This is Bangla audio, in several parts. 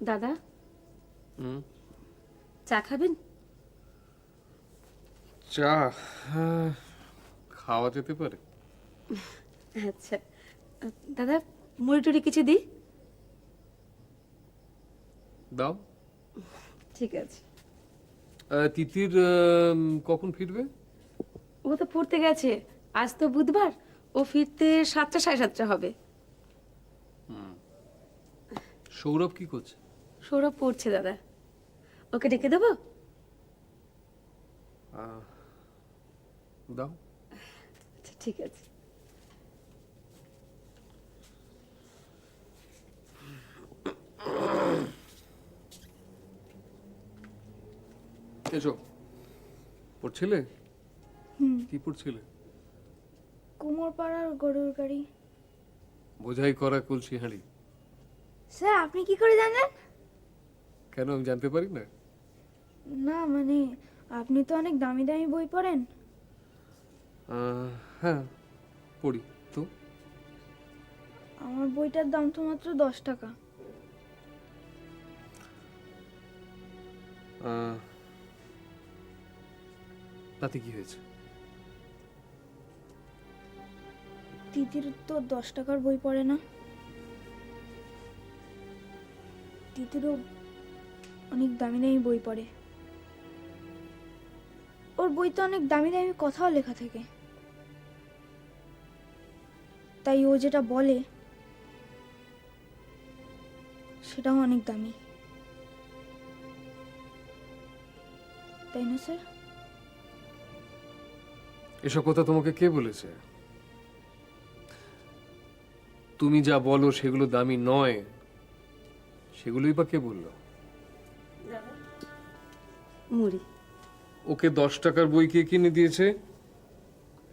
দাদা, হুম। চা খাবেন? চা? হ্যাঁ, খাওয়া যেতে পারে। আচ্ছা, দাদা মুড়ি টুড়ি কিছু দিই? দাও। ঠিক আছে। তিতির কখন ফিরবে? ও তো পড়তে গেছে, আজ তো বুধবার, ও ফিরতে 7টা 7:30 হবে। সৌরভ কি করছে? সৌরভ পড়ছে দাদা, ওকে ডেকে দেবো? দাও। আচ্ছা ঠিক আছে। এসো। পড়ছিলে? কি পড়ছিলে? কুমোরপাড়ার গরুর গাড়ি। বোঝাই করা কলসি হাঁড়ি। স্যার আপনি কি করে জানেন? কেন, আমি জানতে পারি না? না মানে আপনি তো অনেক দামি দামি বই পড়েন। হ্যাঁ, পড়ি তো। আমার বইটার দাম তো মাত্র 10 টাকা। তাতে কি হয়েছে? তিতির তো 10 টাকার বই পড়ে না। তিতিরও অনেক দামি দামি বই পড়ে। ওর বইতে অনেক দামি দামি কথাও লেখা থাকে। তাই ও যেটা বলে সেটাও অনেক দামি, তাই না স্যার? এসব কথা তোমাকে কে বলেছে? তুমি যা বলো সেগুলো দামি নয়, সেগুলোই বা কে বললো? মুড়ি। ওকে 10 টাকার বই কে কিনে দিয়েছে?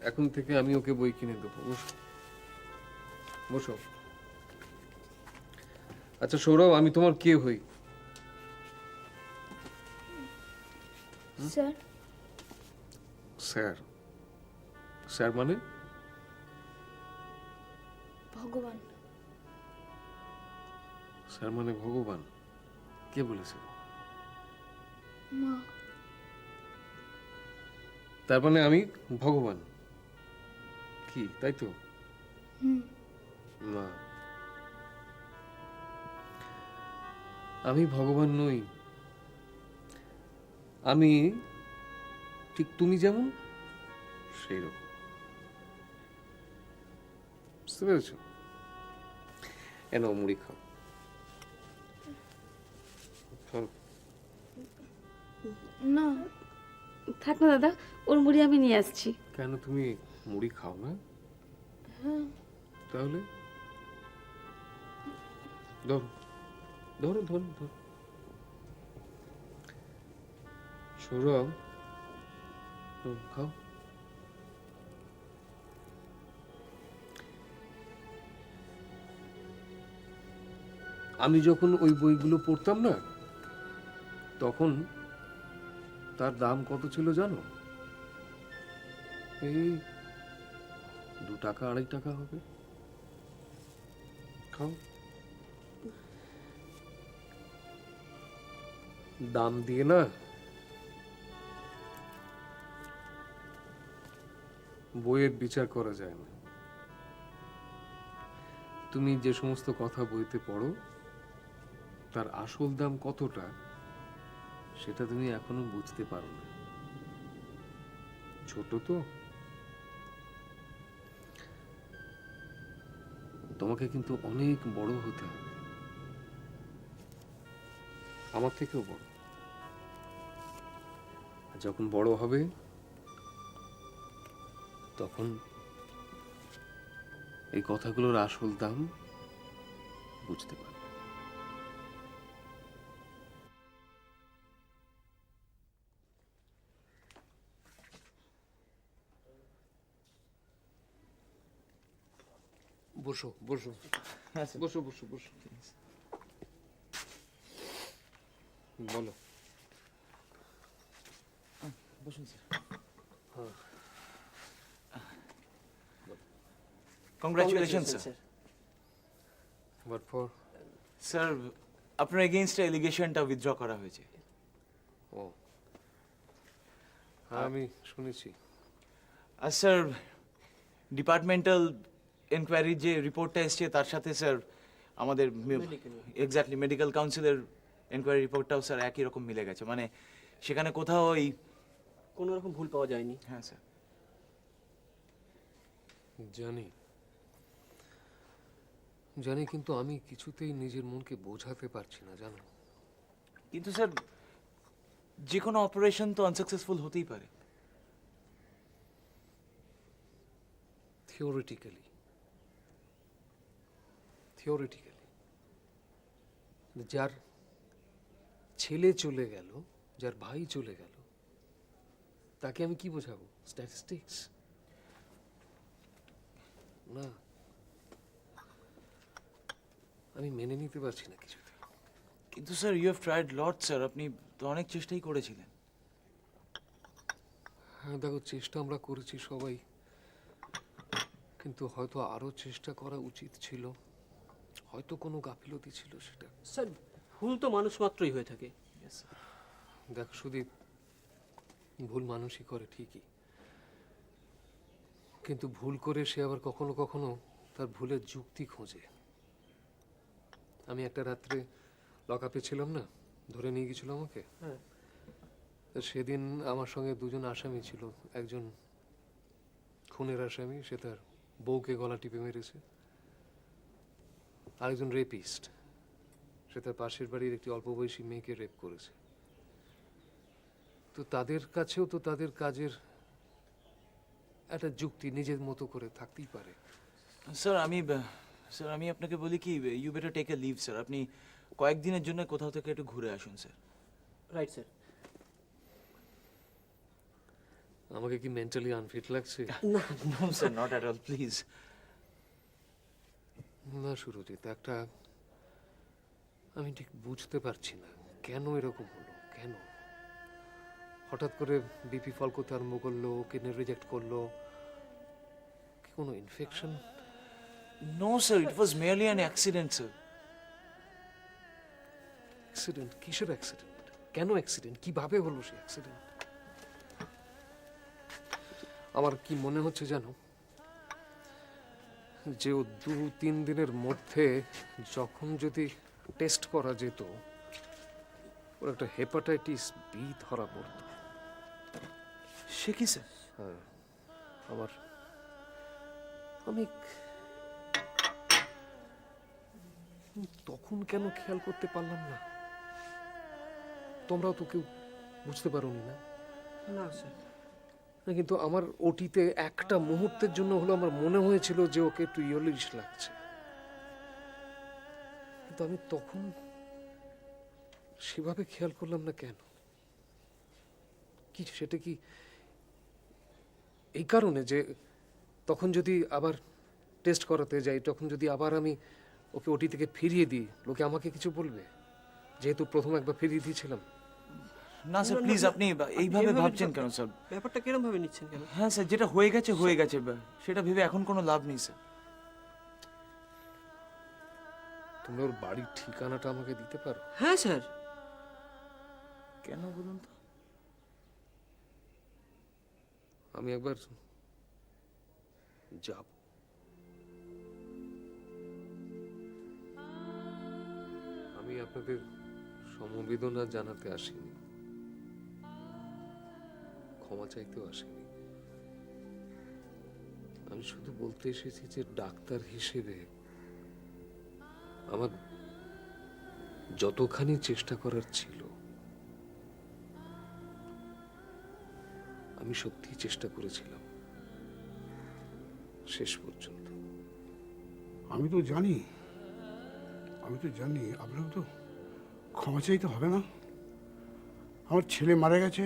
এখন থেকে আমি ওকে বই কিনে দেবো। বসো বসো। আচ্ছা সৌরভ, আমি তোমার কে হই? Sir sir? স্যার মানে? ভগবান। স্যার মানে ভগবান? কে বলেছে? মা। তার মানে আমি ভগবান? কি তাই তো? না, আমি ভগবান নই। আমি ঠিক তুমি যেমন সেই রকম। বুঝতে পেরেছ? এনো মুড়ি খাও। খাও। না থাক না দাদা, ওর মুড়ি আমি নিয়ে আসছি। কেন, তুমি মুড়ি খাও না? তাহলে ধরো ধরো ধরো ধরো। সৌরভ, খাও। আমি যখন ওই বইগুলো পড়তাম না, তখন তার দাম কত ছিল জানো? এই 2 টাকা 2.5 টাকা হবে। খাও। দাম দিয়ে না বইয়ের বিচার করা যায় না। তুমি যে সমস্ত কথা বইতে পড়ো তার আসল দাম কতটা সেটা তুমি এখনো বুঝতে পারো না। ছোট তো। তোমাকে কিন্তু অনেক বড় হতে হবে, আমার থেকেও বড়। আর যখন বড় হবে তখন এই কথাগুলোর আসল দাম বুঝতে পারবে। বসো বসো বসো বসো বসো। বলো। বসুন sir. Congratulations, sir. What for? Sir, আপনার এগেইনস্টে এলিগেশনটা উইথড্র করা হয়েছে। ও হ্যাঁ, আমি শুনেছি। আর স্যার ডিপার্টমেন্টাল এনকোয়ারির যে রিপোর্টটা এসছে তার সাথে স্যার আমাদের এক্স্যাক্টলি মেডিকেল কাউন্সিলের এনকোয়ারি রিপোর্টটাও স্যার একই রকম মিলে গেছে, মানে সেখানে কোথাও ওই কোনো রকম ভুল পাওয়া যায়নি। হ্যাঁ স্যার। জানি জানি, কিন্তু আমি কিছুতেই নিজের মনকে বোঝাতে পারছি না, জানো। কিন্তু স্যার যে কোনো অপারেশন তো আনসাকসেসফুল হতেই পারে। থিওরিটিক্যালি যার ছেলে চলে গেল, যার ভাই চলে গেল, তাকে আমি কি বোঝাবো? স্ট্যাটিস্টিক্স না, আমি মেনে নিতে পারছি না কিছুতে। কিন্তু sir you have tried lot sir, আপনি তো অনেক চেষ্টাই করেছিলেন। হ্যাঁ দেখো, চেষ্টা আমরা করেছি সবাই, কিন্তু হয়তো আরো চেষ্টা করা উচিত ছিল, হয়তো কোনো গাফিলতি ছিল সেটা। স্যার ভুল তো মানুষ মাত্রই হয়ে থাকে। দেখ সুদীপ, ভুল মানুষই করে ঠিকই, কিন্তু ভুল করে সে আবার কখনো কখনো তার ভুলের যুক্তি খোঁজে। আমি একটা রাত্রে লকআপে ছিলাম না, ধরে নিয়ে গেছিল আমাকে। হ্যাঁ। তো সেদিন আমার সঙ্গে দুজন আসামি ছিল, একজন খুনের আসামি, সে তার বউকে গলা টিপে মেরেছে, আরেকজন রেপিস্ট, সে তার পাশের বাড়ির একটি অল্প বয়সী মেয়েকে রেপ করেছে। তো তাদের কাছেও তো তাদের কাজের একটা যুক্তি নিজের মতো করে থাকতেই পারে। স্যার আমি আপনাকে বলি কি, you better take a leave sir, আপনি কয়েকদিনের জন্য কোথাও থেকে একটু ঘুরে আসুন স্যার। Right sir. আমাকে কি মেন্টালি আনফিট লাগছে? না no sir, not at all, please. না সুরজিৎ, একটা আমি ঠিক বুঝতে পারছি না কেন এরকম হলো, কেন হঠাৎ করে বিপি ফল করতে আরম্ভ করলো, কিডনি রিজেক্ট করলো, কি কোনো infection? No sir, it was merely an accident sir. Accident? কিসের অ্যাক্সিডেন্ট? কেন অ্যাক্সিডেন্ট? কিভাবে হলো সে অ্যাক্সিডেন্ট? আমার কি মনে হচ্ছে জানো, যে ও 2-3 দিনের মধ্যে যখন যদি টেস্ট করা যেত, ওর একটা হেপাটাইটিস বি ধরা পড়তো। সে কি স্যার? হ্যাঁ, আমি তখন কেন খেয়াল করতে পারলাম না? তোমরাও তো কেউ বুঝতে পারোনি না? না স্যার। না, কিন্তু আমার ওটিতে একটা মুহূর্তের জন্য হলো আমার মনে হয়েছিল যে ওকে একটু ইয়লিশ লাগছে, কিন্তু আমি তখন সেভাবে খেয়াল করলাম না কেন? কি সেটা কি এই কারণে যে তখন যদি আবার টেস্ট করাতে যাই, তখন যদি আবার আমি ওকে ওটি থেকে ফিরিয়ে দিই, লোকে আমাকে কিছু বলবে, যেহেতু প্রথম একবার ফিরিয়ে দিয়েছিলাম? না স্যার প্লিজ, আপনি এইভাবে ভাবছেন কেন স্যার? ব্যাপারটা কিরম ভাবে নিচ্ছেন কেন? হ্যাঁ স্যার, যেটা হয়ে গেছে হয়ে গেছে, সেটা ভেবে এখন কোনো লাভ নেই স্যার। তোমরা ওর বাড়ির ঠিকানাটা আমাকে দিতে পারো? হ্যাঁ স্যার। কেন বলুন তো? আমি একবার যাব। আমি আপনাদের সমবেদনা জানাতে আসিনি, ক্ষমা চাইতেও আসিনি। আমি শুধু বলতে এসেছি যে ডাক্তার হিসেবে আমার যতখানি চেষ্টা করার ছিল আমি সত্যিই চেষ্টা করেছিলাম শেষ পর্যন্ত। আমি তো জানি আপনাকে তো ক্ষমা চাইতে হবে না। আমার ছেলে মারা গেছে,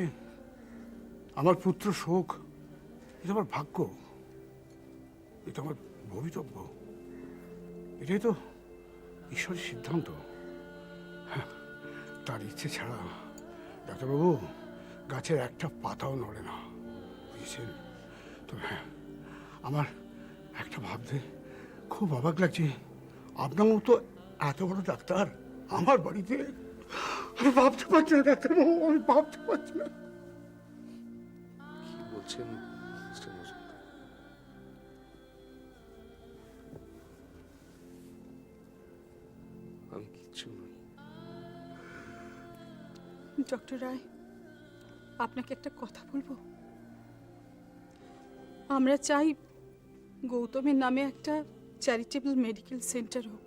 আমার পুত্র শোক, এটা আমার ভাগ্য, এটা আমার ভবিতব্য, এটাই তো ঈশ্বরের সিদ্ধান্ত। হ্যাঁ, তার ইচ্ছে ছাড়া ডাক্তারবাবু গাছের একটা পাতাও নড়ে না, বুঝেছেন তো? হ্যাঁ, আমার একটা ভাবতে খুব অবাক লাগছে, আপনার মতো এত বড় ডাক্তার আমার বাড়িতে আমি ভাবতে পারছি না ডাক্তারবাবু, আমি ভাবতে পারছি না। কি বলছেন মিস্টার মজুমদার? আমি কিচ্ছু নই। ডক্টর রায়, আপনাকে একটা কথা বলবো। আমরা চাই গৌতমের নামে একটা চ্যারিটেবল মেডিকেল সেন্টার হোক।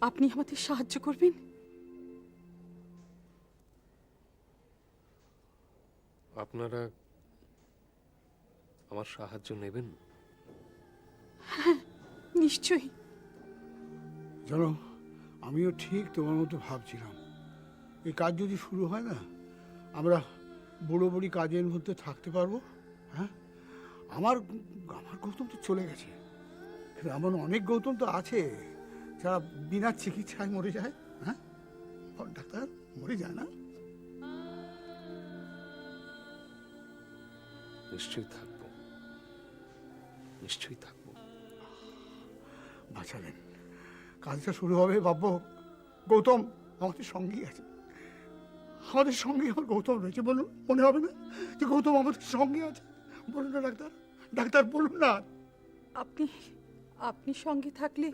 আপনি আমাদের সাহায্য করবেন? আপনারা আমার সাহায্য নেবেন? নিশ্চয়ই। জানো, আমিও ঠিক তোমার মতো ভাবছিলাম, এই কাজ যদি শুরু হয় না, আমরা বুড়ো বুড়ি কাজের মধ্যে থাকতে পারবো। হ্যাঁ, আমার আমার গৌতম তো চলে গেছে, কিন্তু এমন অনেক গৌতম তো আছে যারা বিনা চিকিৎসায় মরে যায়। হ্যাঁ, ডাক্তার মরে যায় না? নিশ্চয়ই থাকবো, নিশ্চয়ই থাকবো। বাঁচালেন, কাজটা শুরু হবে ভাববো গৌতম আমাদের সঙ্গেই আছে, আমাদের সঙ্গে আমার গৌতম রয়েছে। বলুন, মনে হবে না যে গৌতম আমাদের সঙ্গে আছে? বলুন না ডাক্তার, ডাক্তার বলুন না। আপনি আপনি সঙ্গে থাকলে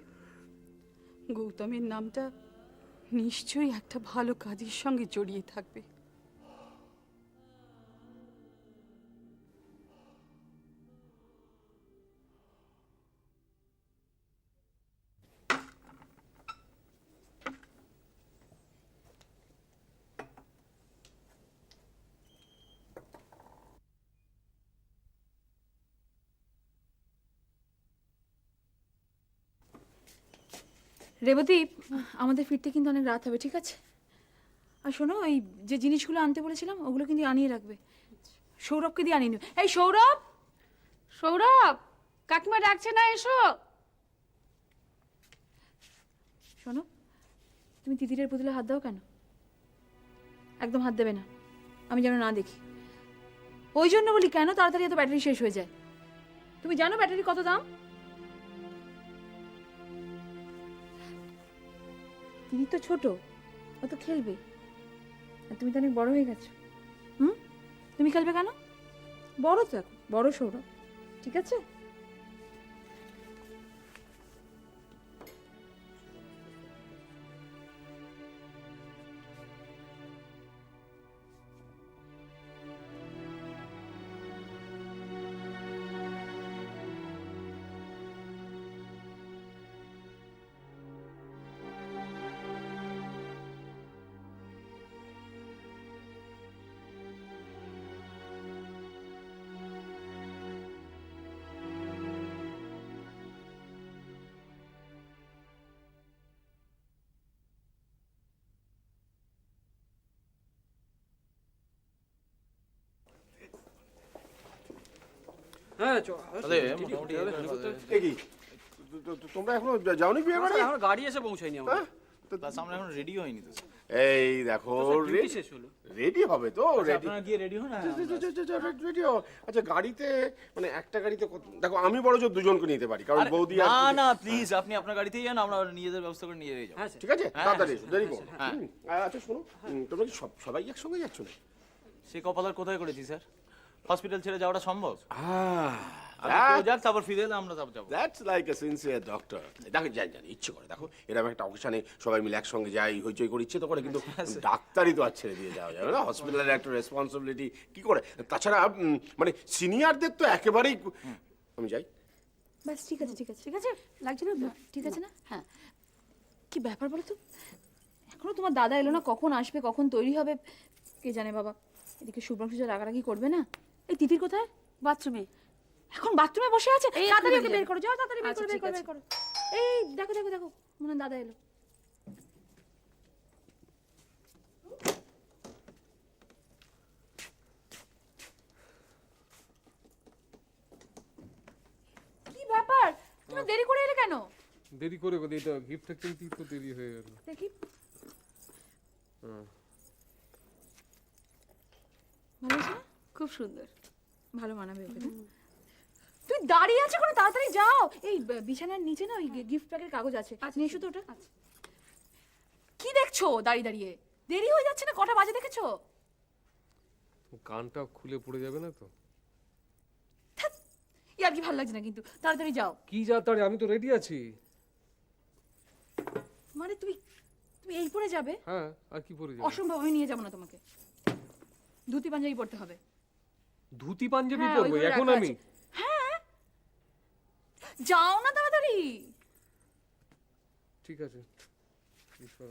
গৌতমের নামটা নিশ্চয়ই একটা ভালো কাজের সঙ্গে জড়িয়ে থাকবে। রেবতী, আমাদের ফিরতে কিন্তু অনেক রাত হবে, ঠিক আছে? আর শোনো, ওই যে জিনিসগুলো আনতে বলেছিলাম ওগুলো কিন্তু আনিয়ে রাখবে। সৌরভকে দিয়ে আনিয়ে নিও। এই সৌরভ, সৌরভ, কাকিমা ডাকছে না, এসো। শোনো, তুমি তিতিরের পুতুলে হাত দাও কেন? একদম হাত দেবে না, আমি যেন না দেখি। ওই জন্য বলি, কেন তাড়াতাড়ি এত ব্যাটারি শেষ হয়ে যায়? তুমি জানো ব্যাটারি কত দাম? তিনি তো ছোট, ও তো খেলবে, আর তুমি তো অনেক বড় হয়ে গেছো। তুমি খেলবে কেন? বড় তো এখন, বড় সৌরভ, ঠিক আছে? হ্যাঁ মোটামুটি কি তোমরা এখনো যাওনি বিয়ে বাড়ি? আমার গাড়ি এসে পৌঁছায়নি আমার। প্লাস আমরা এখন রেডি হইনি তো স্যার। এই দেখো, ডিউটি শেষ হলো। রেডি হবে তো, রেডি আপনারা গিয়ে রেডি হন। রেডি হও। আচ্ছা, গাড়িতে মানে একটা গাড়িতে দেখো, আমি বড় জোর দুজনকে নিতে পারি, কারণ বৌদি আর না না প্লিজ, আপনি আপনার গাড়িতেই যান, আমরা নিজেদের ব্যবস্থা করে নিয়ে যাবো। হ্যাঁ স্যার। ঠিক আছে, তাড়াতাড়ি এসো, দেরি করো না। আচ্ছা শোনো, তোমরা কি সবাই একসঙ্গে যাচ্ছ না? সে কপালার কোথায় করেছি স্যার? হসপিটাল ছেড়ে যাওয়াটা সম্ভব? That- যাক, তারপর ফিরে এলে আমরা তারপর যাবো। That's like a sincere doctor. দেখো, জানি ইচ্ছে করে, দেখো এরকম একটা অকেশনে সবাই মিলে একসঙ্গে যাই, হইচই করে, ইচ্ছে তো করে, কিন্তু ডাক্তারই তো আর ছেড়ে দিয়ে যাওয়া যাবে না, হসপিটালের একটা রেসপন্সিবিলিটি কি করে। তাছাড়া মানে সিনিয়রদের তো একেবারেই, আমি যাই। ব্যাস, ঠিক আছে, ঠিক আছে, ঠিক আছে, লাগছে না? ঠিক আছে না? হ্যাঁ। কি ব্যাপার বলো তো, এখনো তোমার দাদা এলো না, কখন আসবে, কখন তৈরি হবে কে জানে বাবা। এদিকে শুভ্রাংশু যা রাগারাগি করবে না। এই তিতির কোথায়? বাথরুমে। এখন বাথরুমে বসে আছে? এই তাড়াতাড়ি এক্ষুনি ওকে বের যাবে। করো, যাও তাড়াতাড়ি বের আচ্ছা, করো, বের ঠিক করো, আছে। বের করো। এই দেখো দেখো দেখো, মনে হয় দাদা এলো। কি ব্যাপার, তুমি দেরি করে এলে কেন? দেরি করে বলি, এটা গিফটটা কিনতেই তো দেরি হয়ে গেল। দেখি, ভালো আছে না? খুব সুন্দর। ভালো মানাবে ওকে না? তুই দাঁড়িয়ে আছো কোনো, তাড়াতাড়ি যাও। এই বিছানার নিচে না ওই গিফট প্যাকের কাগজ আছে, নিয়ে এসো তো ওটা। কি দেখছো দাঁড়িয়ে দাঁড়িয়ে? দেরি হয়ে যাচ্ছে না, কটা বাজে দেখেছো? কানটা খুলে পড়ে যাবে না তো? ইয়ার কি ভালো লাগছে না কিন্তু, তাড়াতাড়ি যাও। কি যা তাড়ে, আমি তো রেডি আছি। মানে তুমি তুমি এই পরে যাবে? হ্যাঁ, আর কি পরে যাবো? অসম্ভব, আমি নিয়ে যাবো না তোমাকে। ধুতি পাঞ্জাবি পরতে হবে। ধুতি পাঞ্জাবি হ্যাঁ, পরবো ওইগুলো এখন রাখা আমি? আছে। হ্যাঁ, যাও না তাড়াতাড়ি। ঠিক আছে, ঈশ্বর।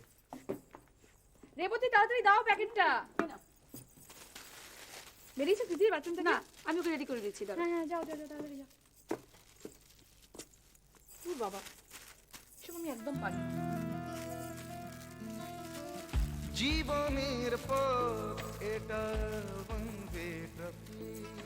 রেবতী তাড়াতাড়ি দাও প্যাকেটটা। বেরিয়েছো দিদি বাথরুম থেকে? না, আমি ওকে রেডি করে দিচ্ছি, দাঁড়া। হ্যাঁ হ্যাঁ, যাও যাও যাও, তাড়াতাড়ি যাও। ও বাবা, এসব আমি একদম পারি না। জীবনের পথ এটা বন্ধে ট্রাফিক